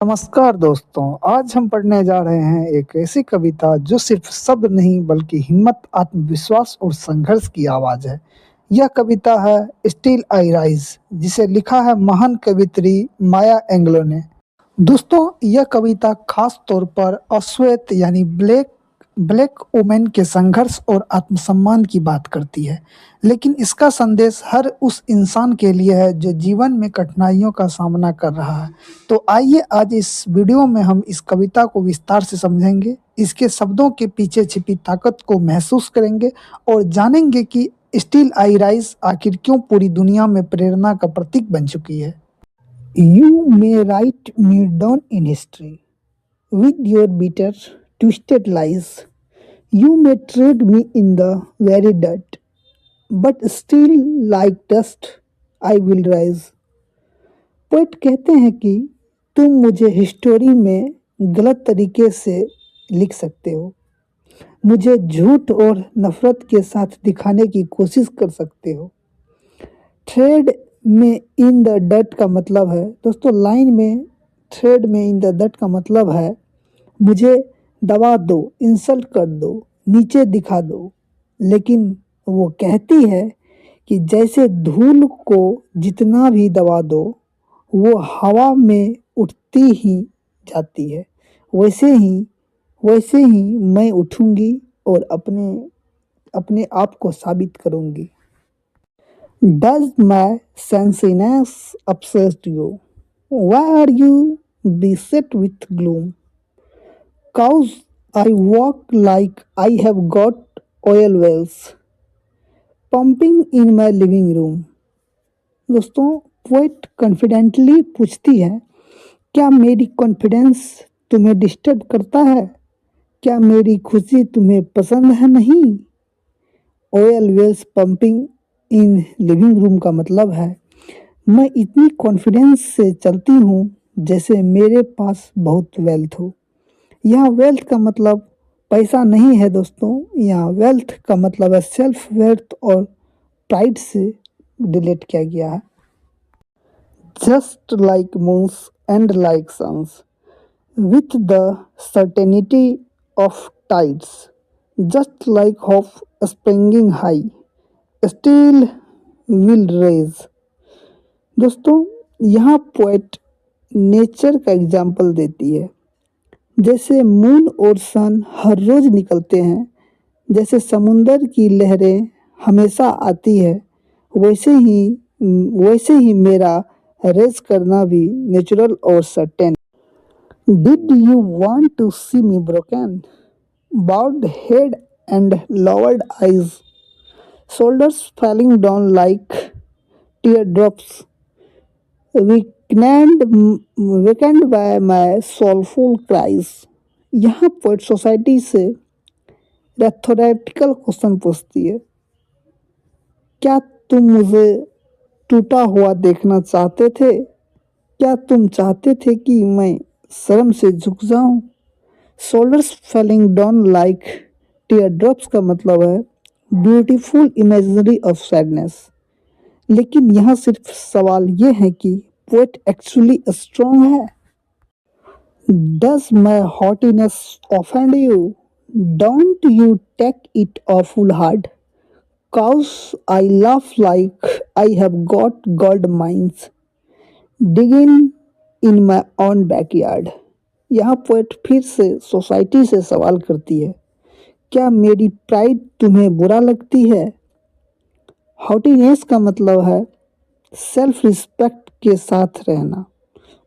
नमस्कार दोस्तों, आज हम पढ़ने जा रहे हैं एक ऐसी कविता जो सिर्फ शब्द नहीं बल्कि हिम्मत, आत्मविश्वास और संघर्ष की आवाज़ है। यह कविता है स्टिल आई राइज, जिसे लिखा है महान कवियत्री माया एंग्लो ने। दोस्तों, यह कविता खास तौर पर अश्वेत यानी ब्लैक ब्लैक वुमेन के संघर्ष और आत्मसम्मान की बात करती है, लेकिन इसका संदेश हर उस इंसान के लिए है जो जीवन में कठिनाइयों का सामना कर रहा है। तो आइए आज इस वीडियो में हम इस कविता को विस्तार से समझेंगे, इसके शब्दों के पीछे छिपी ताकत को महसूस करेंगे और जानेंगे कि स्टिल आई राइज आखिर क्यों पूरी दुनिया में प्रेरणा का प्रतीक बन चुकी है। You may write me down in history with your bitter, twisted lies. You may tread me in the very dirt, but still, like dust, I will rise. Poet कहते हैं कि तुम मुझे हिस्टोरी में गलत तरीके से लिख सकते हो, मुझे झूठ और नफरत के साथ दिखाने की कोशिश कर सकते हो। थ्रेड में इन द डट का मतलब है दोस्तों, लाइन में थ्रेड में इन द डट का मतलब है मुझे दबा दो, इंसल्ट कर दो, नीचे दिखा दो। लेकिन वो कहती है कि जैसे धूल को जितना भी दबा दो वो हवा में उठती ही जाती है, वैसे ही मैं उठूंगी और अपने आप को साबित करूंगी। Does my sensiness obsess you? Why are you beset with gloom? Cause I walk like I have got oil wells pumping in my living room. दोस्तों, पोएट कॉन्फिडेंटली पूछती है, क्या मेरी कॉन्फिडेंस तुम्हें डिस्टर्ब करता है? क्या मेरी खुशी तुम्हें पसंद है? नहीं। Oil wells pumping in living room का मतलब है मैं इतनी कॉन्फिडेंस से चलती हूँ जैसे मेरे पास बहुत वेल्थ हो। यहाँ वेल्थ का मतलब पैसा नहीं है दोस्तों, यहाँ वेल्थ का मतलब है सेल्फ वर्थ और प्राइड से रिलेट किया गया है। Just like moons and like suns with the certainty of tides, just like hope springing high still will rise. दोस्तों, यहाँ पोएट नेचर का एग्जाम्पल देती है, जैसे मून और सन हर रोज निकलते हैं, जैसे समुंदर की लहरें हमेशा आती है, वैसे ही मेरा रेस करना भी नेचुरल और certain. Did you want to see me broken, bowed head and lowered eyes, shoulders falling down like teardrops, weakened by my soulful cries। यहाँ पोएट सोसाइटी से रेथोरेटिकल क्वेश्चन पूछती है, क्या तुम मुझे टूटा हुआ देखना चाहते थे? क्या तुम चाहते थे कि मैं शर्म से झुक जाऊं? Shoulders falling down like tear drops का मतलब है ब्यूटीफुल इमेजिनरी ऑफ सैडनेस। लेकिन यहाँ सिर्फ सवाल ये है कि पोएट एक्चुअली स्ट्रॉन्ग है। Does my haughtiness offend you? Don't you take it awful hard, cause I laugh like I have got gold mines digging in my own backyard. यहाँ poet फिर से सोसाइटी से सवाल करती है, क्या मेरी प्राइड तुम्हें बुरा लगती है? हॉटीनेस का मतलब है सेल्फ रिस्पेक्ट के साथ रहना।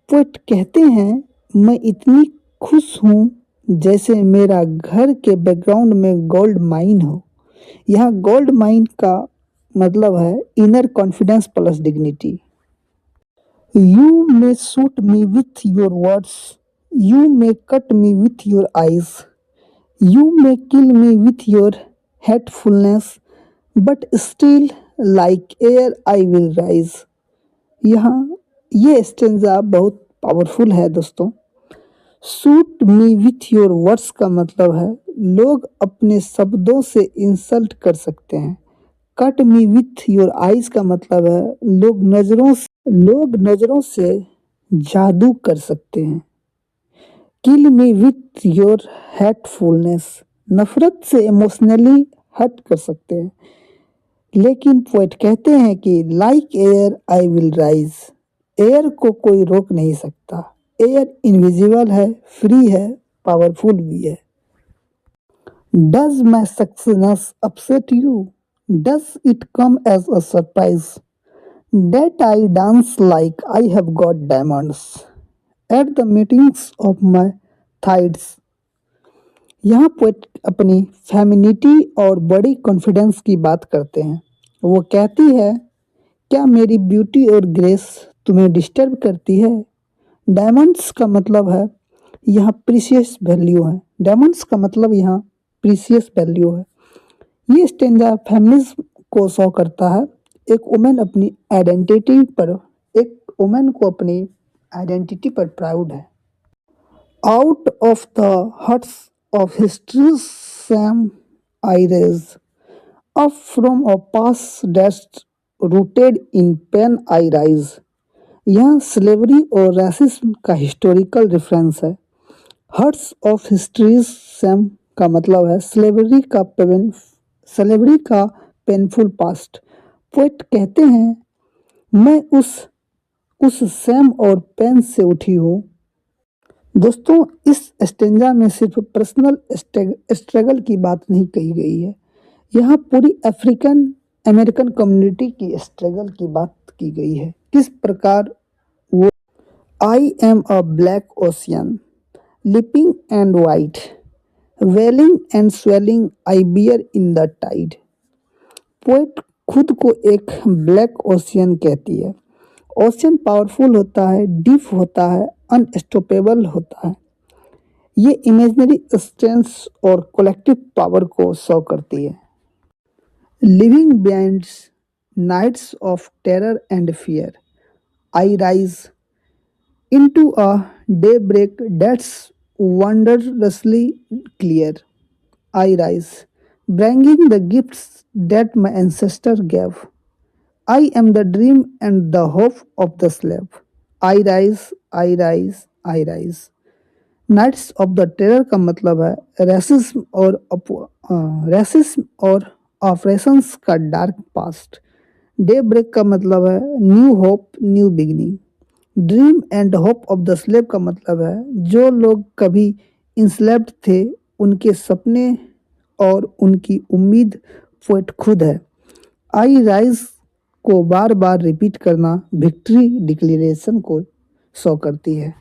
पोएट कहते हैं, मैं इतनी खुश हूँ जैसे मेरा घर के बैकग्राउंड में गोल्ड माइन हो। यहाँ गोल्ड माइन का मतलब है inner confidence plus dignity. You may shoot me with your words, you may cut me with your eyes, You may kill me with your hatefulness, but still like air I will rise। यहाँ ये stanza बहुत powerful है दोस्तों। Shoot me with your words का मतलब है लोग अपने शब्दों से इंसल्ट कर सकते हैं। Cut me with your eyes का मतलब है लोग नज़रों से जादू कर सकते हैं। किल मी विथ योर हेटफुलनेस। नफरत से इमोशनली हर्ट कर सकते हैं, लेकिन पोएट कहते हैं कि like air I will rise. Air को कोई रोक नहीं सकता। एयर इनविजिबल है, फ्री है, पावरफुल भी है। Does my successness upset you? Does it come as a surprise that I dance like I have got diamonds at the meetings of my thighs? यहाँ पोएट अपनी फेमिनिटी और बड़ी confidence की बात करते हैं। वो कहती है, क्या मेरी ब्यूटी और ग्रेस तुम्हें डिस्टर्ब करती है? डायमंड्स का मतलब है यहाँ प्रीशियस वैल्यू है। डायमंड्स का मतलब यहाँ प्रीशियस वैल्यू है। ये स्टेंजा फेमिनिज्म को शो करता है। एक वुमेन अपनी आइडेंटिटी पर एक वुमेन को अपनी आइडेंटिटी पर प्राउड है। Out of the huts of history shame I rise up from a past that's rooted in pain I rise. यह स्लेवरी और रेसिज्म का हिस्टोरिकल रेफरेंस है। हर्ट्स ऑफ हिस्ट्री सैम का मतलब है स्लेवरी का पेनफुल पास्ट। पोएट कहते हैं, मैं उस सैम और पेन से उठी हूँ। दोस्तों, इस स्टेंजा में सिर्फ पर्सनल स्ट्रगल की बात नहीं कही गई है, यहाँ पूरी अफ्रीकन अमेरिकन कम्युनिटी की स्ट्रगल की बात की गई है। किस प्रकार वो I am a black ocean leaping and wide welling and swelling I bear in the tide. Poet खुद को एक ब्लैक ओशियन कहती है। ओशियन पावरफुल होता है, डीप होता है, अनस्टॉपेबल होता है। ये इमेजिनरी स्ट्रेंथ और कलेक्टिव पावर को शो करती है। Leaving behind nights of terror and fear I rise into a daybreak that's wondrously clear. I rise, bringing the gifts that my ancestor gave. I am the dream and the hope of the slave. I rise, I rise, I rise. Nights of the terror का मतलब है racism और operations का dark past. Day break का मतलब है new hope, new beginning. Dream and hope of the slave का मतलब है जो लोग कभी इंस्लेव्ड थे, उनके सपने और उनकी उम्मीद पोएट खुद है। आई राइज को बार बार रिपीट करना विक्ट्री डिक्लेरेशन को शो करती है।